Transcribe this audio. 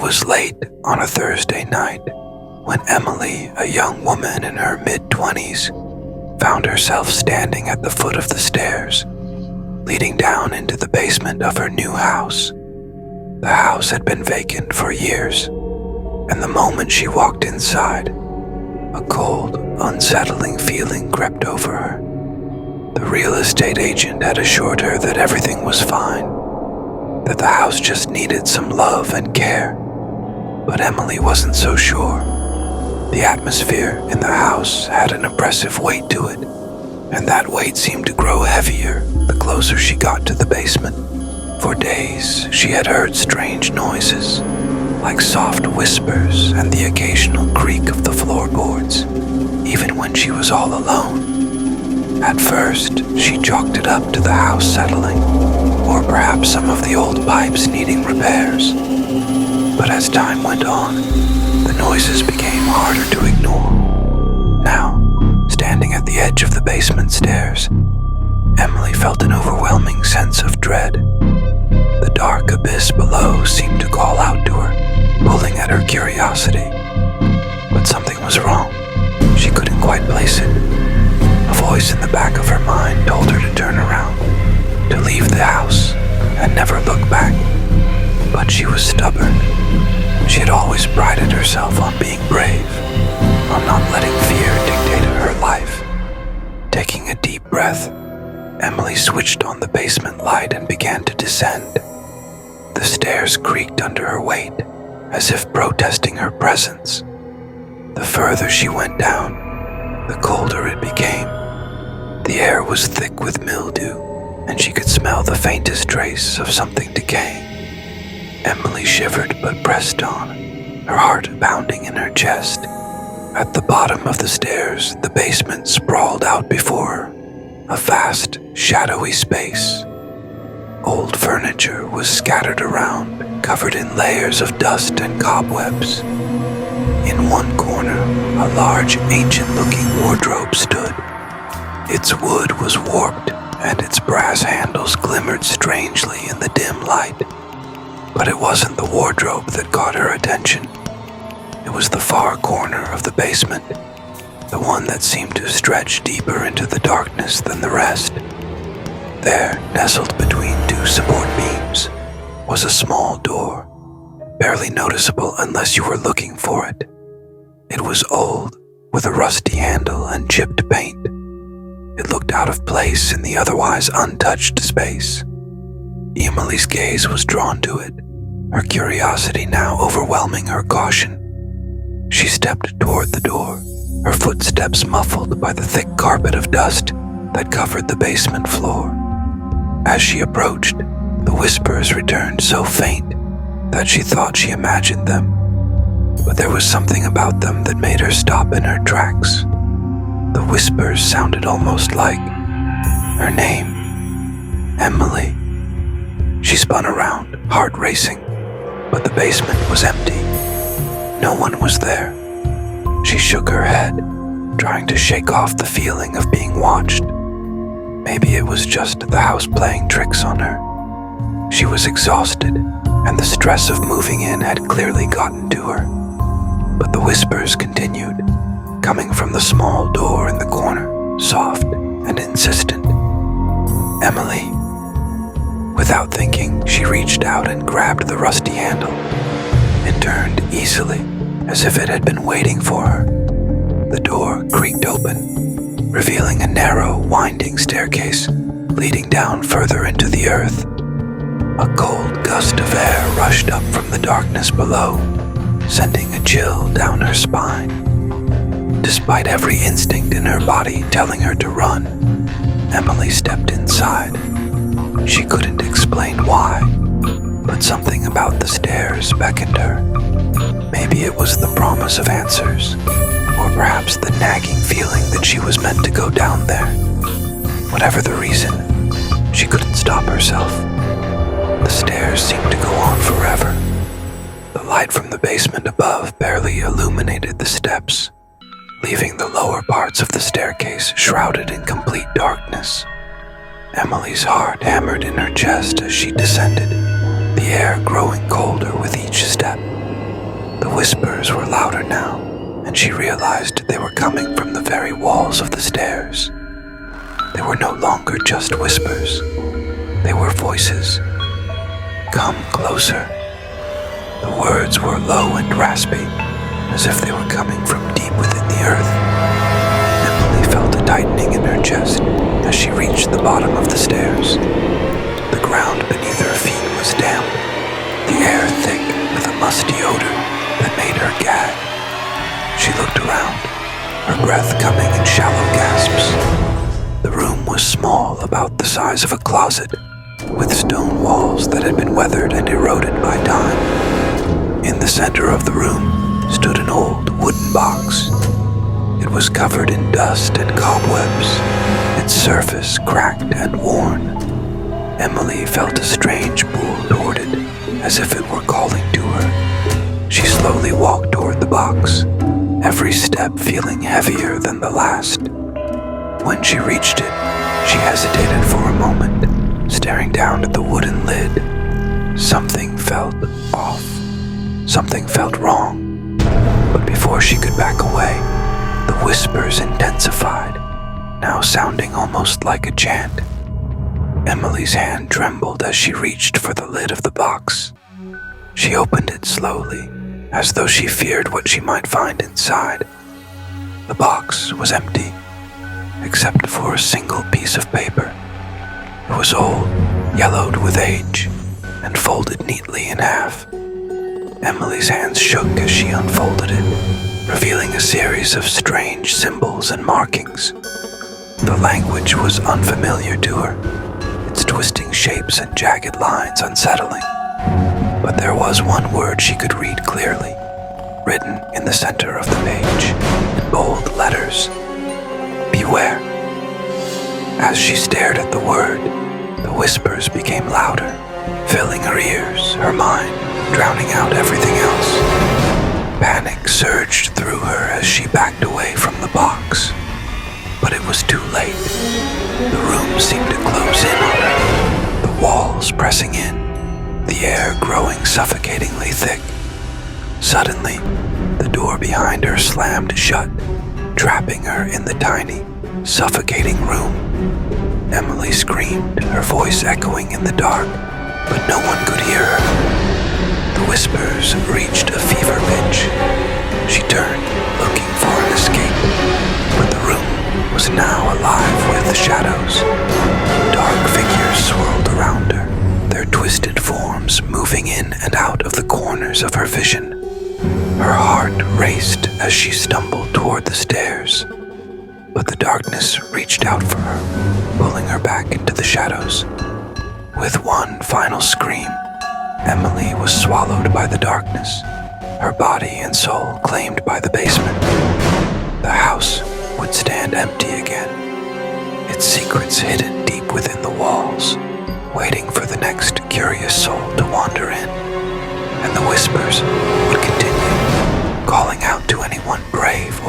It was late on a Thursday night when Emily, a young woman in her mid-20s, found herself standing at the foot of the stairs, leading down into the basement of her new house. The house had been vacant for years, and the moment she walked inside, a cold, unsettling feeling crept over her. The real estate agent had assured her that everything was fine, that the house just needed some love and care. But Emily wasn't so sure. The atmosphere in the house had an oppressive weight to it, and that weight seemed to grow heavier the closer she got to the basement. For days, she had heard strange noises, like soft whispers and the occasional creak of the floorboards, even when she was all alone. At first, she chalked it up to the house settling, or perhaps some of the old pipes needing repairs. But as time went on, the noises became harder to ignore. Now, standing at the edge of the basement stairs, Emily felt an overwhelming sense of dread. The dark abyss below seemed to call out to her, pulling at her curiosity. But something was wrong. She couldn't quite place it. A voice in the back of her mind told her to turn around, to leave the house, and never look back. But she was stubborn. She had always prided herself on being brave, on not letting fear dictate her life. Taking a deep breath, Emily switched on the basement light and began to descend. The stairs creaked under her weight, as if protesting her presence. The further she went down, the colder it became. The air was thick with mildew, and she could smell the faintest trace of something decaying. Emily shivered but pressed on, her heart pounding in her chest. At the bottom of the stairs, the basement sprawled out before her, a vast, shadowy space. Old furniture was scattered around, covered in layers of dust and cobwebs. In one corner, a large, ancient-looking wardrobe stood. Its wood was warped, and its brass handles glimmered strangely in the dim light. But it wasn't the wardrobe that caught her attention. It was the far corner of the basement, the one that seemed to stretch deeper into the darkness than the rest. There, nestled between two support beams, was a small door, barely noticeable unless you were looking for it. It was old, with a rusty handle and chipped paint. It looked out of place in the otherwise untouched space. Emily's gaze was drawn to it, her curiosity now overwhelming her caution. She stepped toward the door, her footsteps muffled by the thick carpet of dust that covered the basement floor. As she approached, the whispers returned so faint that she thought she imagined them. But there was something about them that made her stop in her tracks. The whispers sounded almost like her name, Emily. She spun around, heart racing, but the basement was empty. No one was there. She shook her head, trying to shake off the feeling of being watched. Maybe it was just the house playing tricks on her. She was exhausted, and the stress of moving in had clearly gotten to her. But the whispers continued, coming from the small door in the corner, soft and insistent. Emily. Without thinking, she reached out and grabbed the rusty handle. It turned easily, as if it had been waiting for her. The door creaked open, revealing a narrow, winding staircase leading down further into the earth. A cold gust of air rushed up from the darkness below, sending a chill down her spine. Despite every instinct in her body telling her to run, Emily stepped inside. She couldn't explain why, but something about the stairs beckoned her. Maybe it was the promise of answers, or perhaps the nagging feeling that she was meant to go down there. Whatever the reason, she couldn't stop herself. The stairs seemed to go on forever. The light from the basement above barely illuminated the steps, leaving the lower parts of the staircase shrouded in complete darkness. Emily's heart hammered in her chest as she descended, the air growing colder with each step. whispers were louder now, and she realized they were coming from the very walls of the stairs. They were no longer just whispers. They were voices. "Come closer." The words were low and raspy, as if they were coming from deep within the earth. Emily felt a tightening in her chest as she reached the bottom of the stairs. The ground beneath her feet was damp, the air thick with a musty odor that made her gag. She looked around, her breath coming in shallow gasps. The room was small, about the size of a closet, with stone walls that had been weathered and eroded by time. In the center of the room stood an old wooden box. It was covered in dust and cobwebs, its surface cracked and worn. Emily felt a strange pull toward it, as if it were calling to her. She slowly walked toward the box, every step feeling heavier than the last. When she reached it, she hesitated for a moment, staring down at the wooden lid. Something felt off. Something felt wrong. But before she could back away, the whispers intensified, now sounding almost like a chant. Emily's hand trembled as she reached for the lid of the box. She opened it slowly, as though she feared what she might find inside. The box was empty, except for a single piece of paper. It was old, yellowed with age, and folded neatly in half. Emily's hands shook as she unfolded it, revealing a series of strange symbols and markings. The language was unfamiliar to her, its twisting shapes and jagged lines unsettling. But there was one word she could read clearly, written in the center of the page, in bold letters. "Beware." As she stared at the word, the whispers became louder, filling her ears, her mind, drowning out everything else. Panic surged through her as she backed away from the box. But it was too late. The room seemed to close in on her, the walls pressing in, the air growing suffocatingly thick. Suddenly, the door behind her slammed shut, trapping her in the tiny, suffocating room. Emily screamed, her voice echoing in the dark, but no one could hear her. The whispers reached a fever pitch. She turned, looking for an escape, but the room was now alive with shadows. Dark figures swirled around her, their twisted forms moving in and out of the corners of her vision. Her heart raced as she stumbled toward the stairs, but the darkness reached out for her, pulling her back into the shadows. With one final scream, Emily was swallowed by the darkness, her body and soul claimed by the basement. The house would stand empty again, its secrets hidden deep within the walls, waiting for the next curious soul to wander in. And the whispers would continue, calling out to anyone brave